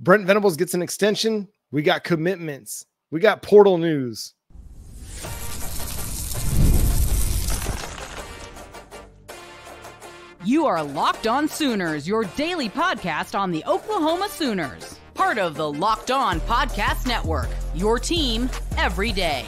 Brent Venables gets an extension. We got commitments. We got portal news. You are Locked On Sooners, your daily podcast on the Oklahoma Sooners. Part of the Locked On Podcast Network, your team every day.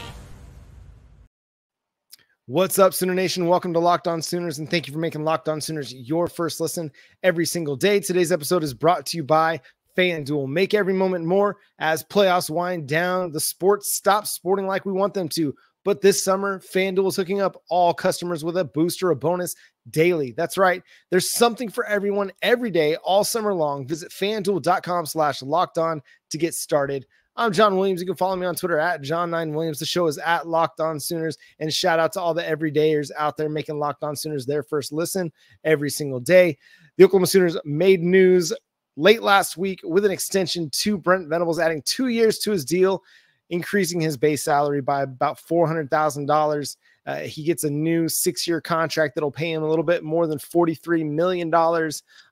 What's up, Sooner Nation? Welcome to Locked On Sooners, and thank you for making Locked On Sooners your first listen every single day. Today's episode is brought to you by FanDuel. Make every moment more as playoffs wind down. The sports stop sporting like we want them to. But this summer, FanDuel is hooking up all customers with a boost or a bonus daily. That's right. There's something for everyone every day, all summer long. Visit FanDuel.com/lockedon to get started. I'm John Williams. You can follow me on Twitter at John9Williams. The show is at Locked On Sooners. And shout out to all the everydayers out there making Locked On Sooners their first listen every single day. The Oklahoma Sooners made news late last week with an extension to Brent Venables, adding 2 years to his deal, increasing his base salary by about $400,000. He gets a new 6-year contract that'll pay him a little bit more than $43 million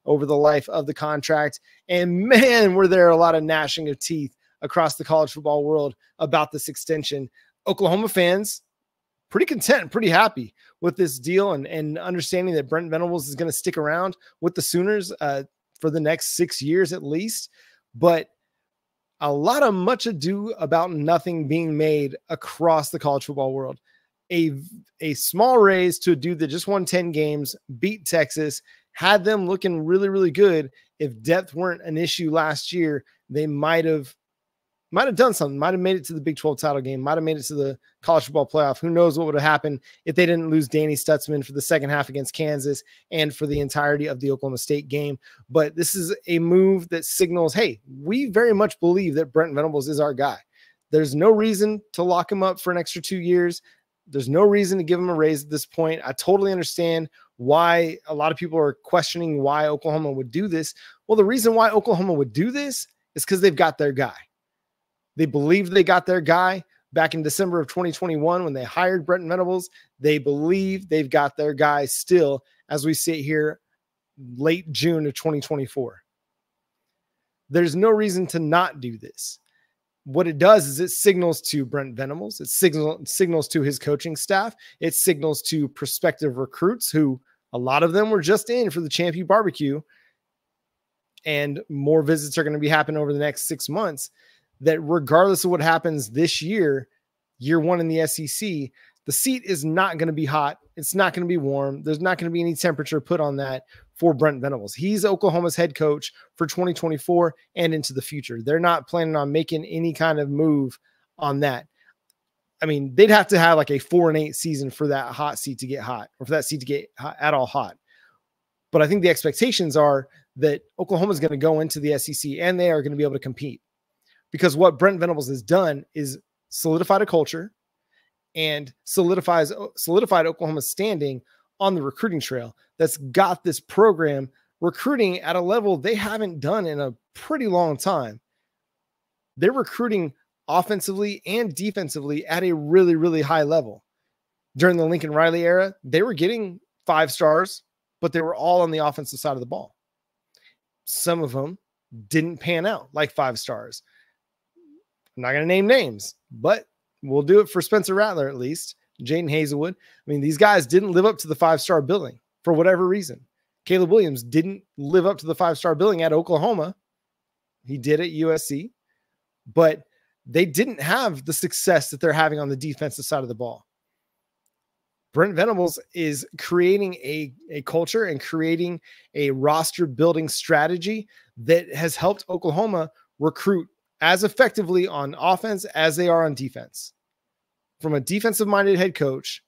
over the life of the contract. And man, were there a lot of gnashing of teeth across the college football world about this extension. Oklahoma fans, pretty content, pretty happy with this deal and understanding that Brent Venables is going to stick around with the Sooners for the next 6 years at least. But a lot of much ado about nothing being made across the college football world. A small raise to a dude that just won 10 games, beat Texas, had them looking really, really good. If depth weren't an issue last year, they might have done something, might have made it to the Big 12 title game, might have made it to the college football playoff. Who knows what would have happened if they didn't lose Danny Stutzman for the second half against Kansas and for the entirety of the Oklahoma State game. But this is a move that signals, hey, we very much believe that Brent Venables is our guy. There's no reason to lock him up for an extra 2 years. There's no reason to give him a raise at this point. I totally understand why a lot of people are questioning why Oklahoma would do this. Well, the reason why Oklahoma would do this is because they've got their guy. They believe they got their guy back in December of 2021 when they hired Brent Venables. They believe they've got their guy still as we sit here late June of 2024. There's no reason to not do this. What it does is it signals to Brent Venables. It signals to his coaching staff. It signals to prospective recruits who a lot of them were just in for the ChampU BBQ. And more visits are going to be happening over the next 6 months. That regardless of what happens this year, year one in the SEC, the seat is not going to be hot. It's not going to be warm. There's not going to be any temperature put on that for Brent Venables. He's Oklahoma's head coach for 2024 and into the future. They're not planning on making any kind of move on that. I mean, they'd have to have like a 4-8 season for that hot seat to get hot, or for that seat to get at all hot. But I think the expectations are that Oklahoma's going to go into the SEC and they are going to be able to compete. Because what Brent Venables has done is solidified a culture and solidified Oklahoma's standing on the recruiting trail that's got this program recruiting at a level they haven't done in a pretty long time. They're recruiting offensively and defensively at a really, really high level. During the Lincoln Riley era, they were getting 5 stars, but they were all on the offensive side of the ball. Some of them didn't pan out like 5 stars. I'm not going to name names, but we'll do it for Spencer Rattler at least. Jaden Hazelwood. I mean, these guys didn't live up to the 5-star billing for whatever reason. Caleb Williams didn't live up to the 5-star billing at Oklahoma. He did at USC, but they didn't have the success that they're having on the defensive side of the ball. Brent Venables is creating a culture and creating a roster building strategy that has helped Oklahoma recruit as effectively on offense as they are on defense. From a defensive-minded head coach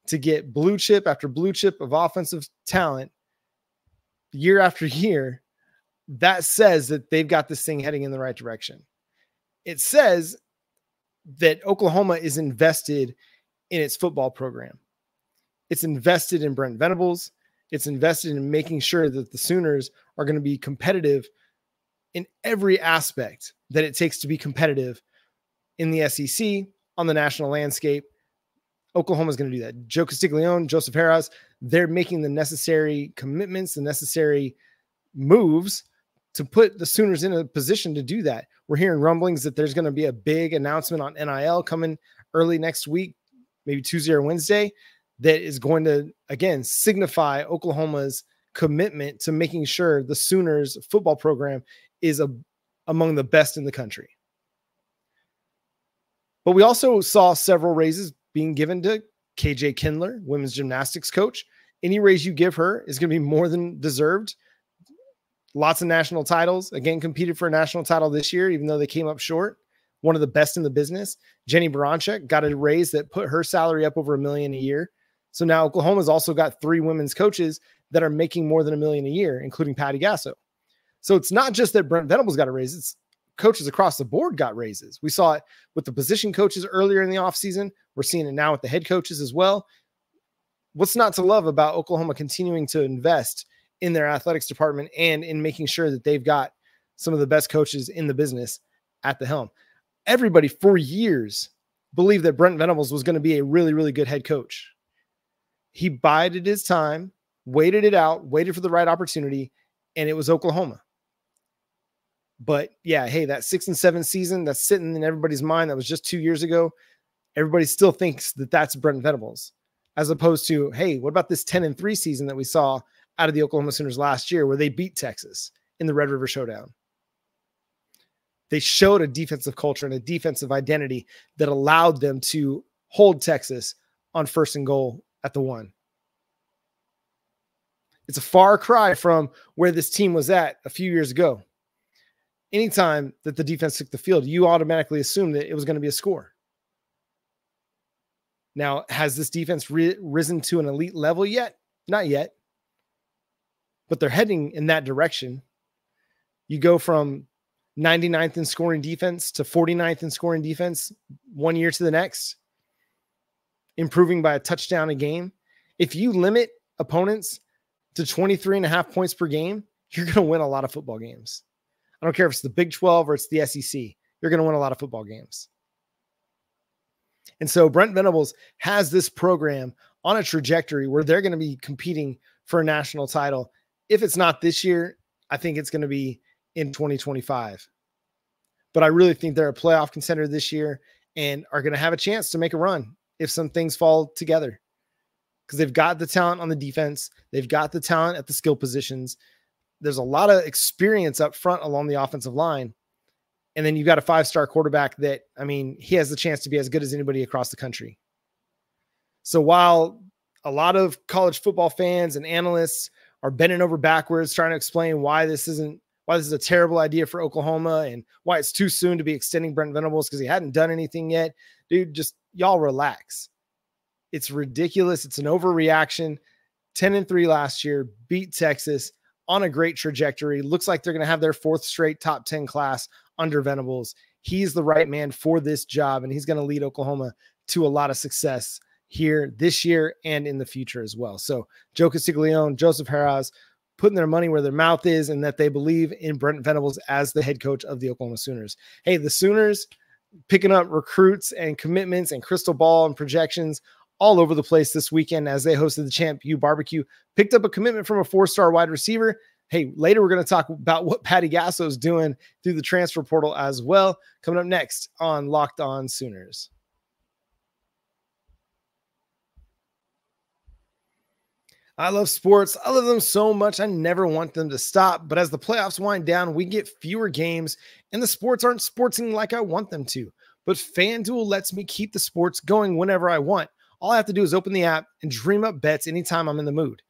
to get blue chip after blue chip of offensive talent year after year, that says that they've got this thing heading in the right direction. It says that Oklahoma is invested in its football program. It's invested in Brent Venables. It's invested in making sure that the Sooners are going to be competitive in every aspect that it takes to be competitive in the SEC, on the national landscape. Oklahoma is going to do that. Joe Castiglione, Joseph Harris, they're making the necessary commitments, the necessary moves to put the Sooners in a position to do that. We're hearing rumblings that there's going to be a big announcement on NIL coming early next week, maybe Tuesday or Wednesday, that is going to, again, signify Oklahoma's commitment to making sure the Sooners football program is among the best in the country. But we also saw several raises being given to KJ Kindler, women's gymnastics coach. Any raise you give her is going to be more than deserved. Lots of national titles. Again, competed for a national title this year, even though they came up short. One of the best in the business. Jenny Baranchik got a raise that put her salary up over $1 million a year. So now Oklahoma's also got 3 women's coaches that are making more than $1 million a year, including Patty Gasso. So it's not just that Brent Venables got a raise. It's coaches across the board got raises. We saw it with the position coaches earlier in the offseason. We're seeing it now with the head coaches as well. What's not to love about Oklahoma continuing to invest in their athletics department and in making sure that they've got some of the best coaches in the business at the helm? Everybody for years believed that Brent Venables was going to be a really, really good head coach. He bided his time, waited it out, waited for the right opportunity, and it was Oklahoma. But yeah, hey, that 6-7 season that's sitting in everybody's mind that was just 2 years ago, everybody still thinks that that's Brent Venables, as opposed to, hey, what about this 10-3 season that we saw out of the Oklahoma Sooners last year where they beat Texas in the Red River Showdown? They showed a defensive culture and a defensive identity that allowed them to hold Texas on 1st and goal at the 1. It's a far cry from where this team was at a few years ago. Anytime that the defense took the field, you automatically assume that it was going to be a score. Now, has this defense risen to an elite level yet? Not yet. But they're heading in that direction. You go from 99th in scoring defense to 49th in scoring defense 1 year to the next, improving by a touchdown a game. If you limit opponents to 23.5 points per game, you're going to win a lot of football games. I don't care if it's the Big 12 or it's the SEC. You're going to win a lot of football games. And so Brent Venables has this program on a trajectory where they're going to be competing for a national title. If it's not this year, I think it's going to be in 2025. But I really think they're a playoff contender this year and are going to have a chance to make a run if some things fall together. Because they've got the talent on the defense. They've got the talent at the skill positions. There's a lot of experience up front along the offensive line. And then you've got a 5-star quarterback that, I mean, he has the chance to be as good as anybody across the country. So while a lot of college football fans and analysts are bending over backwards trying to explain why this is a terrible idea for Oklahoma and why it's too soon to be extending Brent Venables because he hadn't done anything yet, dude, just y'all relax. It's ridiculous. It's an overreaction. 10-3 last year, beat Texas on a great trajectory. Looks like they're going to have their 4th straight top 10 class under Venables. He's the right man for this job, and he's going to lead Oklahoma to a lot of success here this year and in the future as well. So Joe Castiglione, Joseph Harraz, putting their money where their mouth is and that they believe in Brent Venables as the head coach of the Oklahoma Sooners. Hey, the Sooners picking up recruits and commitments and crystal ball and projections all over the place this weekend as they hosted the ChampU BBQ, picked up a commitment from a 4-star wide receiver. Hey, later we're going to talk about what Patty Gasso is doing through the transfer portal as well. Coming up next on Locked On Sooners. I love sports. I love them so much. I never want them to stop. But as the playoffs wind down, we get fewer games and the sports aren't sportsing like I want them to. But FanDuel lets me keep the sports going whenever I want. All I have to do is open the app and dream up bets anytime I'm in the mood.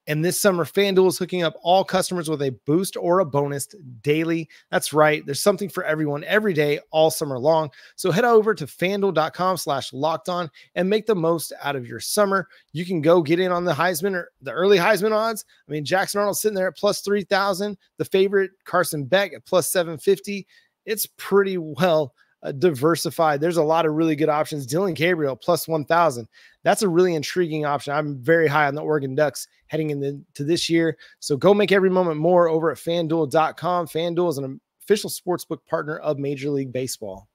And this summer, FanDuel is hooking up all customers with a boost or a bonus daily. That's right. There's something for everyone every day, all summer long. So head over to FanDuel.com/lockedon and make the most out of your summer. You can go get in on the Heisman or the early Heisman odds. I mean, Jackson Arnold's sitting there at plus 3,000. The favorite, Carson Beck, at plus 750. It's pretty well diversified. There's a lot of really good options. Dylan Gabriel plus 1,000. That's a really intriguing option. I'm very high on the Oregon Ducks heading into this year. So go make every moment more over at FanDuel.com. FanDuel is an official sportsbook partner of Major League Baseball.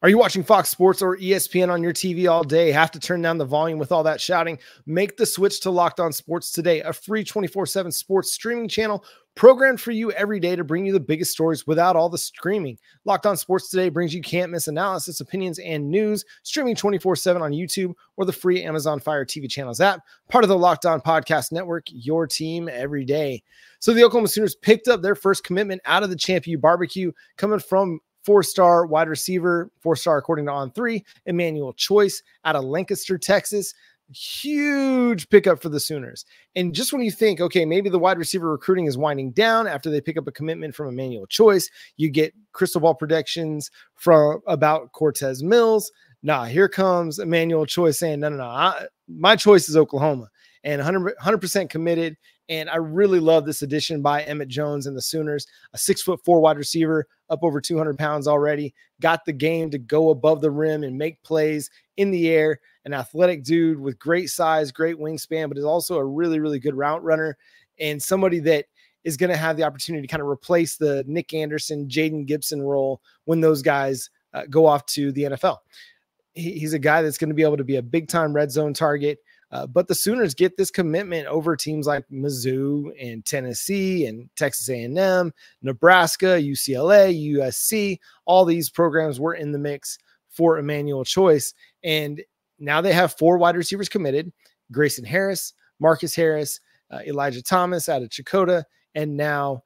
Are you watching Fox Sports or ESPN on your TV all day? Have to turn down the volume with all that shouting? Make the switch to Locked On Sports today, a free 24/7 sports streaming channel programmed for you every day to bring you the biggest stories without all the screaming. Locked On Sports today brings you can't miss analysis, opinions, and news, streaming 24/7 on YouTube or the free Amazon Fire TV channels app, part of the Locked On Podcast Network, your team every day. So the Oklahoma Sooners picked up their first commitment out of the ChampU BBQ, coming from four-star wide receiver, four-star according to On3, Emmanuel Choice out of Lancaster, Texas. Huge pickup for the Sooners. And just when you think, okay, maybe the wide receiver recruiting is winding down after they pick up a commitment from Emmanuel Choice, you get crystal ball predictions from about Cortez Mills. Nah, here comes Emmanuel Choice saying, no, my choice is Oklahoma, and 100% committed. And I really love this addition by Emmett Jones and the Sooners, a 6'4" wide receiver, up over 200 pounds already, got the game to go above the rim and make plays in the air. An athletic dude with great size, great wingspan, but is also a really, really good route runner and somebody that is going to have the opportunity to kind of replace the Nick Anderson, Jaden Gibson role when those guys go off to the NFL. He's a guy that's going to be able to be a big-time red zone target. But the Sooners get this commitment over teams like Mizzou and Tennessee and Texas A&M, Nebraska, UCLA, USC. All these programs were in the mix for Emmanuel Choice. And now they have 4 wide receivers committed: Grayson Harris, Marcus Harris, Elijah Thomas out of Chakotah, and now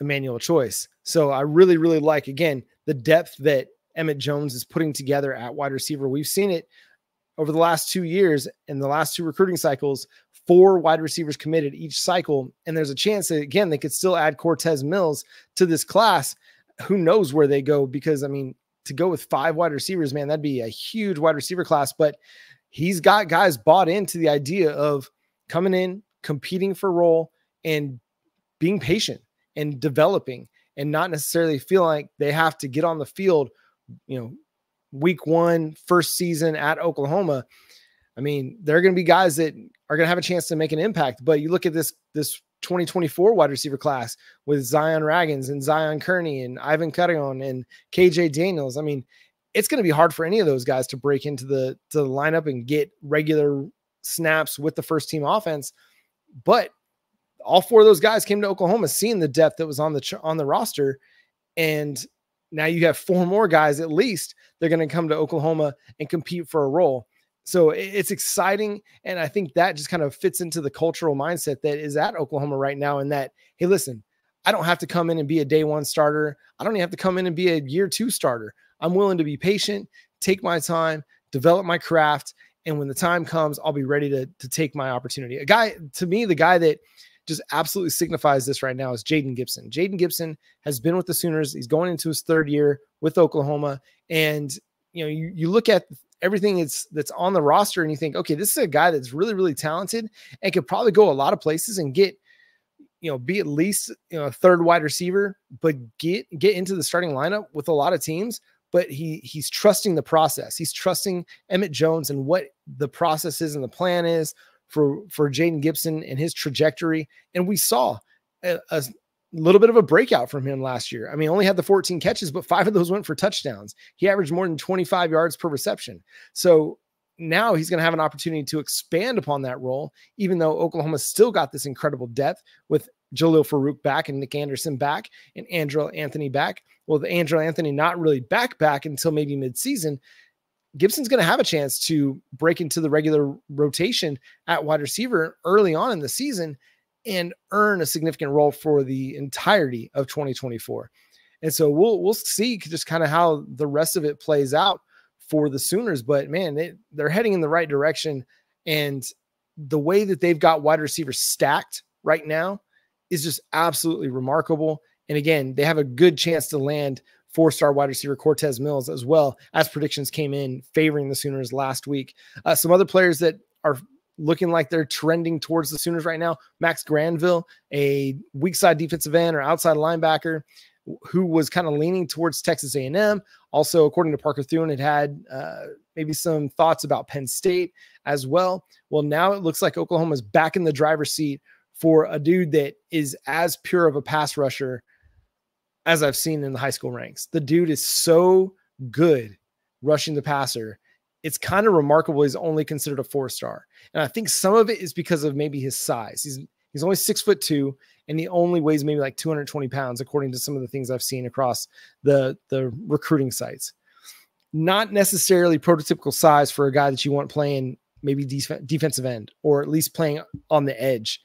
Emmanuel Choice. So I really, really like, again, the depth that Emmett Jones is putting together at wide receiver. We've seen it over the last 2 years, in the last 2 recruiting cycles, 4 wide receivers committed each cycle. And there's a chance that, again, they could still add Cortez Mills to this class. Who knows where they go? Because, I mean, to go with 5 wide receivers, man, that'd be a huge wide receiver class. But he's got guys bought into the idea of coming in, competing for role, and being patient and developing, and not necessarily feel like they have to get on the field, week 1, first season at Oklahoma. I mean, there are going to be guys that are going to have a chance to make an impact, but you look at this 2024 wide receiver class with Zion Raggins and Zion Kearney and Ivan Carrion and KJ Daniels. I mean, it's going to be hard for any of those guys to break into the lineup and get regular snaps with the first team offense. But all 4 of those guys came to Oklahoma seeing the depth that was on the roster. And now you have 4 more guys, at least, they're going to come to Oklahoma and compete for a role. So it's exciting. And I think that just kind of fits into the cultural mindset that is at Oklahoma right now, in that, hey, listen, I don't have to come in and be a day 1 starter. I don't even have to come in and be a year 2 starter. I'm willing to be patient, take my time, develop my craft. And when the time comes, I'll be ready to take my opportunity. The guy that just absolutely signifies this right now is Jaden Gibson. Jaden Gibson has been with the Sooners. He's going into his 3rd year with Oklahoma. And, you look at everything that's on the roster and you think, okay, this is a guy that's really, really talented and could probably go a lot of places and get, be at least, a 3rd wide receiver, but get into the starting lineup with a lot of teams. But he's trusting the process. He's trusting Emmett Jones and what the process is and the plan is for Jaden Gibson and his trajectory. And we saw a little bit of a breakout from him last year. I mean, only had the 14 catches, but 5 of those went for touchdowns. He averaged more than 25 yards per reception. So now he's going to have an opportunity to expand upon that role, even though Oklahoma still got this incredible depth with Jalil Farouk back and Nick Anderson back and Andrel Anthony back. Well, the Andrel Anthony not really back until maybe midseason. Gibson's going to have a chance to break into the regular rotation at wide receiver early on in the season and earn a significant role for the entirety of 2024. And so we'll see just kind of how the rest of it plays out for the Sooners. But man, they're heading in the right direction. And the way that they've got wide receivers stacked right now is just absolutely remarkable. And again, they have a good chance to land 4-star wide receiver Cortez Mills, as well, as predictions came in favoring the Sooners last week. Some other players that are looking like they're trending towards the Sooners right now: Max Granville, a weak side defensive end or outside linebacker who was kind of leaning towards Texas A&M. Also, according to Parker Thune, it had maybe some thoughts about Penn State as well. Well, now it looks like Oklahoma's back in the driver's seat for a dude that is as pure of a pass rusher as I've seen in the high school ranks. The dude is so good rushing the passer, it's kind of remarkable he's only considered a 4-star. And I think some of it is because of maybe his size. He's only 6'2", and he only weighs maybe like 220 pounds, according to some of the things I've seen across the recruiting sites. Not necessarily prototypical size for a guy that you want playing maybe defensive end, or at least playing on the edge.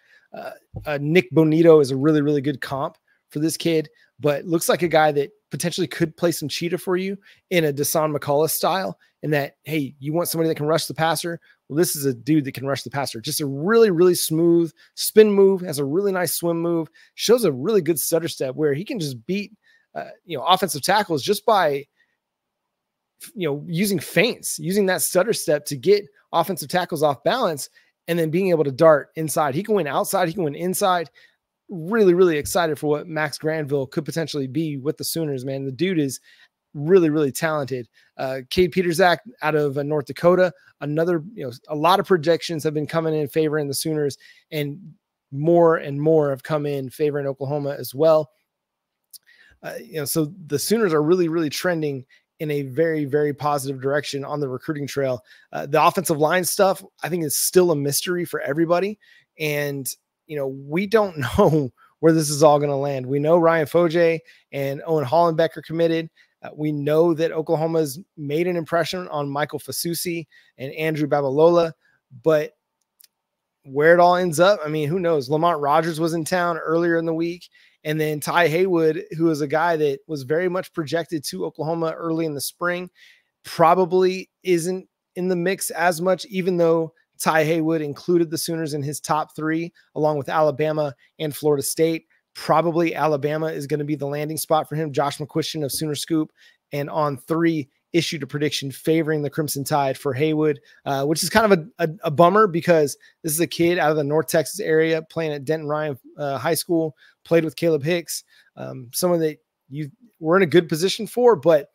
Nick Bonito is a really, really good comp for this kid, but looks like a guy that potentially could play some cheetah for you in a Deshaun McCullough style, in that, hey, you want somebody that can rush the passer? Well, this is a dude that can rush the passer. Just a really, really smooth spin move, has a really nice swim move, shows a really good stutter step where he can just beat, offensive tackles just by, using feints, using that stutter step to get offensive tackles off balance, and then being able to dart inside. He can win outside. He can win inside. Really, really excited for what Max Granville could potentially be with the Sooners, man. The dude is really, really talented. Cade Peterzak out of North Dakota, another, a lot of projections have been coming in favoring the Sooners, and more have come in favoring Oklahoma as well. So the Sooners are really, really trending in a very, very positive direction on the recruiting trail. The offensive line stuff, I think, is still a mystery for everybody. And, we don't know where this is all going to land. We know Ryan Foje and Owen Hollenbeck are committed. We know that Oklahoma's made an impression on Michael Fasusi and Andrew Babalola, but where it all ends up, I mean, who knows? Lamont Rogers was in town earlier in the week. And then Ty Haywood, who is a guy that was very much projected to Oklahoma early in the spring, probably isn't in the mix as much, even though Ty Haywood included the Sooners in his top 3, along with Alabama and Florida State. Probably Alabama is going to be the landing spot for him. Josh McCuistion of Sooner Scoop, and On 3 issued a prediction favoring the Crimson Tide for Haywood, which is kind of a bummer, because this is a kid out of the North Texas area playing at Denton Ryan High School, played with Caleb Hicks, someone that you were in a good position for. But,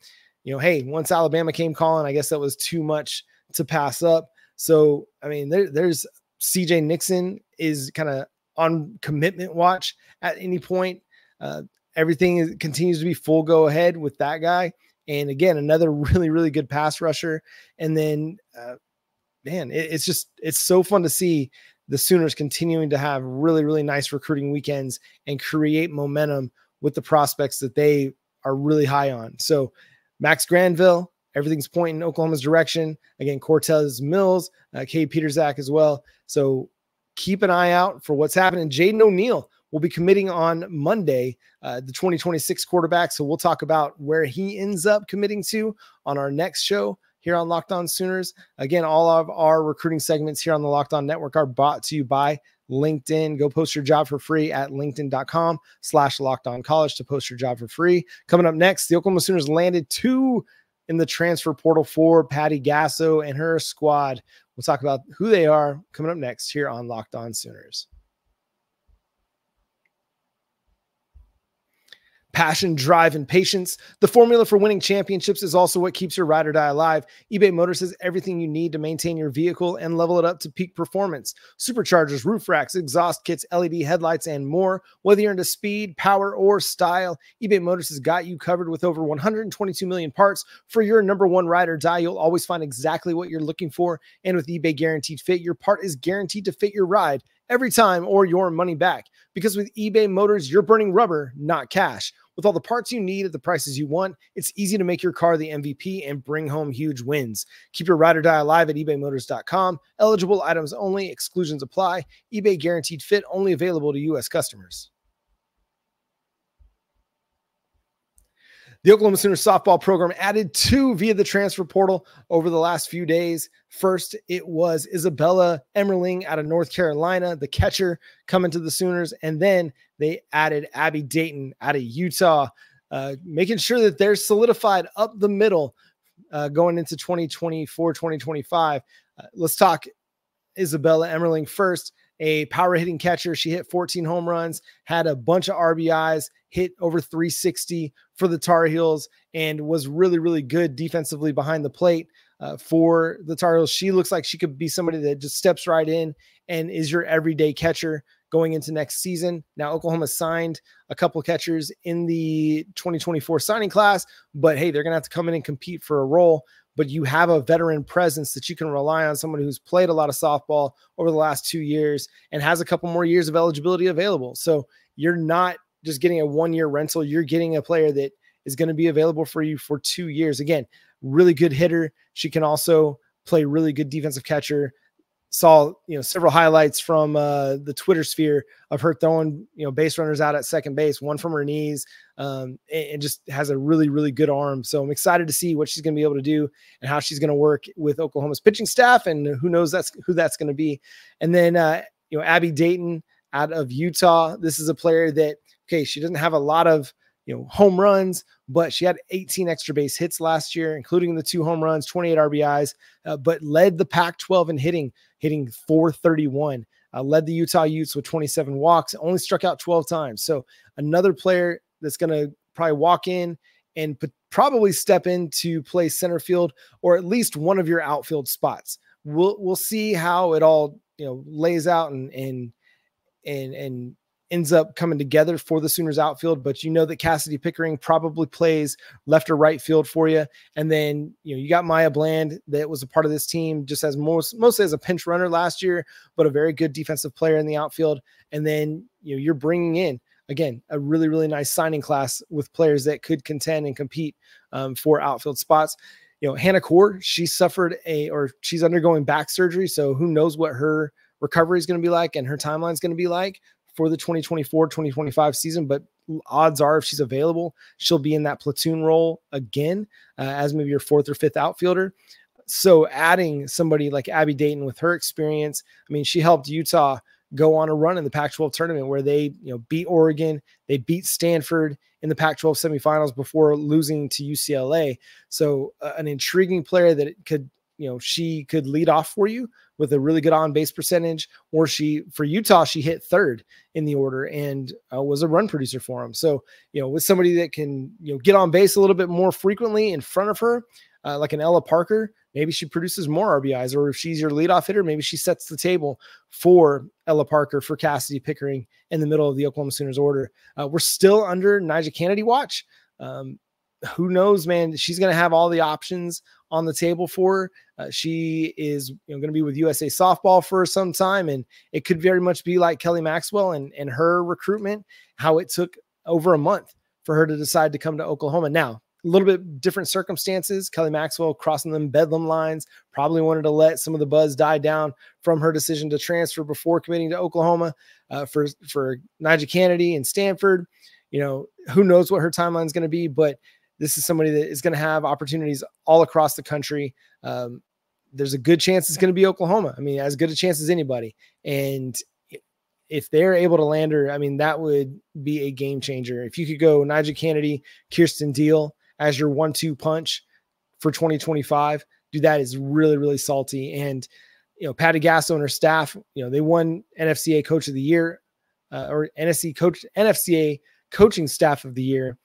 hey, once Alabama came calling, I guess that was too much to pass up. So, I mean, there's CJ Nixon is kind of on commitment watch at any point. Everything continues to be full go ahead with that guy. And again, another really, really good pass rusher. And then, it's so fun to see the Sooners continuing to have really, really nice recruiting weekends and create momentum with the prospects that they are really high on. So Max Granville, everything's pointing in Oklahoma's direction. Again, Cortez Mills, Cade Peterzak as well. So keep an eye out for what's happening. Jaden O'Neal will be committing on Monday, the 2026 quarterback. So we'll talk about where he ends up committing to on our next show here on Locked On Sooners. Again, all of our recruiting segments here on the Locked On Network are brought to you by LinkedIn. Go post your job for free at linkedin.com/LockedOnCollege to post your job for free. Coming up next, the Oklahoma Sooners landed 2 in the transfer portal for Patty Gasso and her squad. We'll talk about who they are coming up next here on Locked On Sooners. Passion, drive, and patience. The formula for winning championships is also what keeps your ride or die alive. eBay Motors has everything you need to maintain your vehicle and level it up to peak performance. Superchargers, roof racks, exhaust kits, LED headlights, and more. Whether you're into speed, power, or style, eBay Motors has got you covered with over 122 million parts. For your number one ride or die, you'll always find exactly what you're looking for. And with eBay Guaranteed Fit, your part is guaranteed to fit your ride every time or your money back. Because with eBay Motors, you're burning rubber, not cash. With all the parts you need at the prices you want, it's easy to make your car the MVP and bring home huge wins. Keep your ride or die alive at ebaymotors.com. Eligible items only. Exclusions apply. eBay Guaranteed Fit only available to U.S. customers. The Oklahoma Sooners softball program added 2 via the transfer portal over the last few days. First, it was Isabela Emerling out of North Carolina, the catcher, coming to the Sooners. And then they added Abby Dayton out of Utah, making sure that they're solidified up the middle going into 2024, 2025. Let's talk Isabela Emerling first. A power hitting catcher. She hit 14 home runs, had a bunch of RBIs, hit over 360 for the Tar Heels, and was really, really good defensively behind the plate for the Tar Heels. She looks like she could be somebody that just steps right in and is your everyday catcher going into next season. Now, Oklahoma signed a couple catchers in the 2024 signing class, but hey, they're going to have to come in and compete for a role. But you have a veteran presence that you can rely on, someone who's played a lot of softball over the last 2 years and has a couple more years of eligibility available. So you're not just getting a 1-year rental. You're getting a player that is going to be available for you for 2 years. Again, really good hitter. She can also play really good defensive catcher. Saw, several highlights from the Twitter sphere of her throwing, base runners out at second base, one from her knees, and just has a really, really good arm. So I'm excited to see what she's going to be able to do and how she's going to work with Oklahoma's pitching staff, and who knows who that's going to be. And then, Abby Dayton out of Utah. This is a player that, okay, she doesn't have a lot of, home runs, but she had 18 extra base hits last year, including the 2 home runs, 28 RBIs, but led the Pac-12 in hitting 431, led the Utah Utes with 27 walks, only struck out 12 times. So another player that's going to probably walk in and probably step in to play center field, or at least one of your outfield spots. We'll see how it all, lays out and ends up coming together for the Sooners outfield. But that Cassidy Pickering probably plays left or right field for you. And then, you got Maya Bland that was a part of this team, just as mostly as a pinch runner last year, but a very good defensive player in the outfield. And then, you're bringing in, again, a really, really nice signing class with players that could contend and compete for outfield spots. Hannah Core, she's undergoing back surgery. So who knows what her recovery is going to be like and her timeline is going to be like for the 2024-2025 season. But odds are, if she's available, she'll be in that platoon role again as maybe your 4th or 5th outfielder. So adding somebody like Abby Dayton with her experience, she helped Utah go on a run in the Pac-12 tournament where they, beat Oregon, they beat Stanford in the Pac-12 semifinals before losing to UCLA. So an intriguing player that could, she could lead off for you with a really good on-base percentage, or for Utah, she hit 3rd in the order and was a run producer for them. So, with somebody that can, get on base a little bit more frequently in front of her, like an Ella Parker, maybe she produces more RBIs, or if she's your leadoff hitter, maybe she sets the table for Ella Parker, for Cassidy Pickering in the middle of the Oklahoma Sooners order. We're still under NiJaree Canady watch. Who knows, man? She's going to have all the options on the table for her. She is going to be with USA Softball for some time, and it could very much be like Kelly Maxwell and her recruitment, how it took over a month for her to decide to come to Oklahoma. Now, a little bit different circumstances. Kelly Maxwell crossing them Bedlam lines, probably wanted to let some of the buzz die down from her decision to transfer before committing to Oklahoma. For NiJaree Canady and Stanford, who knows what her timeline is going to be, but this is somebody that is going to have opportunities all across the country. There's a good chance it's going to be Oklahoma. As good a chance as anybody. And if they're able to land her, that would be a game changer. If you could go NiJaree Canady, Kirsten Deal as your 1-2 punch for 2025, dude, that is really, really salty. And, Patty Gasso and her staff, they won NFCA Coach of the Year or NFCA Coaching Staff of the Year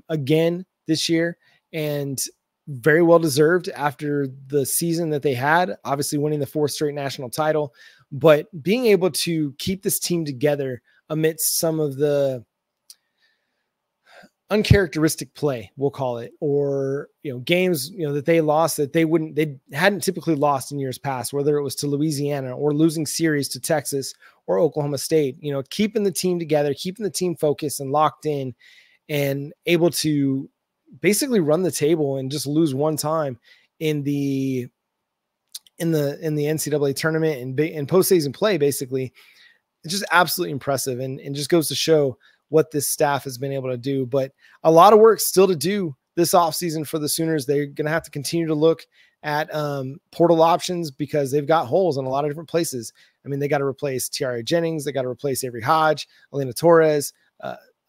again this year, and very well deserved after the season that they had, obviously winning the 4th straight national title, but being able to keep this team together amidst some of the uncharacteristic play, we'll call it, or, games, that they lost that they hadn't typically lost in years past, whether it was to Louisiana or losing series to Texas or Oklahoma State, keeping the team together, keeping the team focused and locked in, and able to basically run the table and just lose one time in the NCAA tournament and postseason play. Basically, it's just absolutely impressive, and just goes to show what this staff has been able to do. But a lot of work still to do this offseason for the Sooners. They're going to have to continue to look at portal options because they've got holes in a lot of different places. They got to replace Tiara Jennings. They got to replace Avery Hodge, Elena Torres,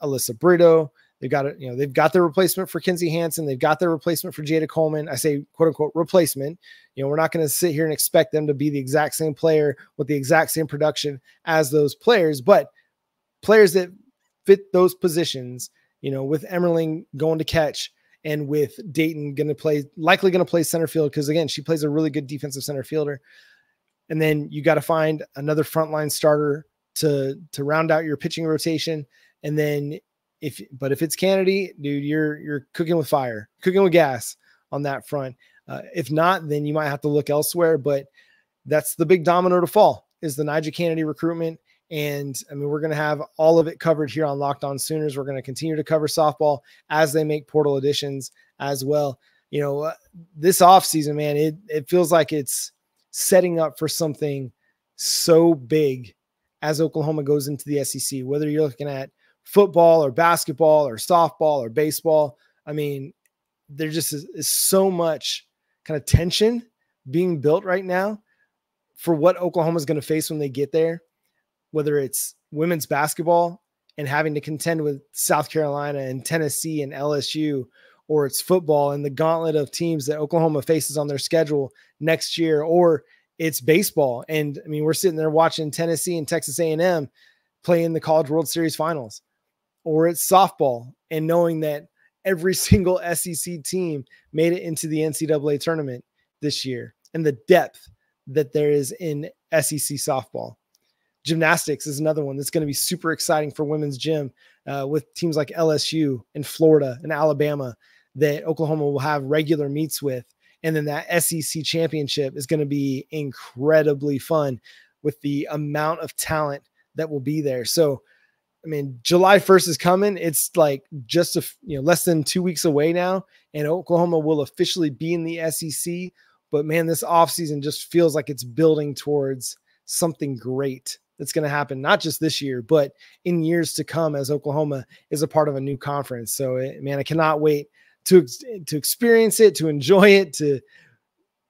Alyssa Brito. They've got their replacement for Kinsey Hansen. They've got their replacement for Jada Coleman. I say, quote unquote, replacement. We're not going to sit here and expect them to be the exact same player with the exact same production as those players, but players that fit those positions, with Emerling going to catch and with Dayton likely going to play center field. Cause again, she plays a really good defensive center fielder. And then you got to find another frontline starter to round out your pitching rotation. And then if it's Canady, dude, you're cooking with fire, cooking with gas on that front. If not, then you might have to look elsewhere. But that's the big domino to fall, is the NiJaree Canady recruitment. And I mean, we're going to have all of it covered here on Locked On Sooners. We're going to continue to cover softball as they make portal additions as well. You know, this offseason, man, it feels like it's setting up for something so big as Oklahoma goes into the SEC, whether you're looking at football or basketball or softball or baseball. I mean, there just is so much kind of tension being built right now for what Oklahoma is going to face when they get there, whether it's women's basketball and having to contend with South Carolina and Tennessee and LSU, or it's football and the gauntlet of teams that Oklahoma faces on their schedule next year, or it's baseball. And I mean, we're sitting there watching Tennessee and Texas A&M play in the College World Series finals, or it's softball and knowing that every single SEC team made it into the NCAA tournament this year, and the depth that there is in SEC softball. Gymnastics is another one that's going to be super exciting for women's gym, with teams like LSU and Florida and Alabama that Oklahoma will have regular meets with. And then that SEC championship is going to be incredibly fun with the amount of talent that will be there. So, I mean, July 1st is coming. It's like just less than 2 weeks away now, and Oklahoma will officially be in the SEC. But man, this offseason just feels like it's building towards something great that's going to happen, not just this year, but in years to come as Oklahoma is a part of a new conference. So, man, I cannot wait to experience it, to enjoy it, to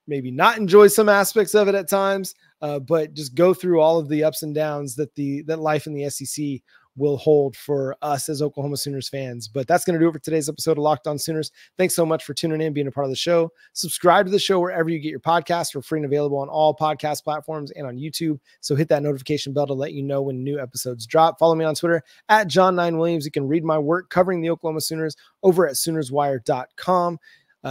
maybe not enjoy some aspects of it at times, but just go through all of the ups and downs that life in the SEC will hold for us as Oklahoma Sooners fans. But that's going to do it for today's episode of Locked On Sooners. Thanks so much for tuning in, being a part of the show. Subscribe to the show wherever you get your podcasts. We're free and available on all podcast platforms and on YouTube. So hit that notification bell to let you know when new episodes drop. Follow me on Twitter at John9Williams. You can read my work covering the Oklahoma Sooners over at SoonersWire.com.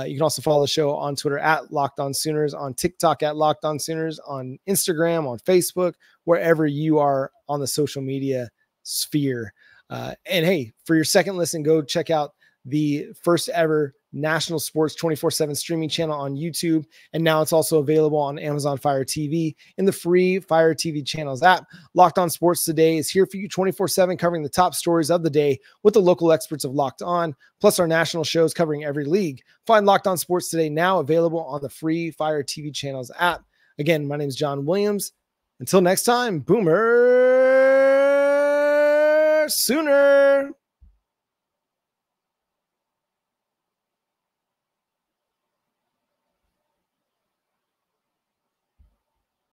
You can also follow the show on Twitter at Locked On Sooners, on TikTok at Locked On Sooners, on Instagram, on Facebook, wherever you are on the social media sphere. And hey, for your second listen, go check out the first ever national sports 24/7 streaming channel on YouTube. And now it's also available on Amazon Fire TV in the free Fire TV channels app. Locked On Sports Today is here for you 24/7, covering the top stories of the day with the local experts of Locked On, plus our national shows covering every league. Find Locked On Sports Today now available on the free Fire TV channels app. Again, my name is John Williams. Until next time, Boomer Sooner.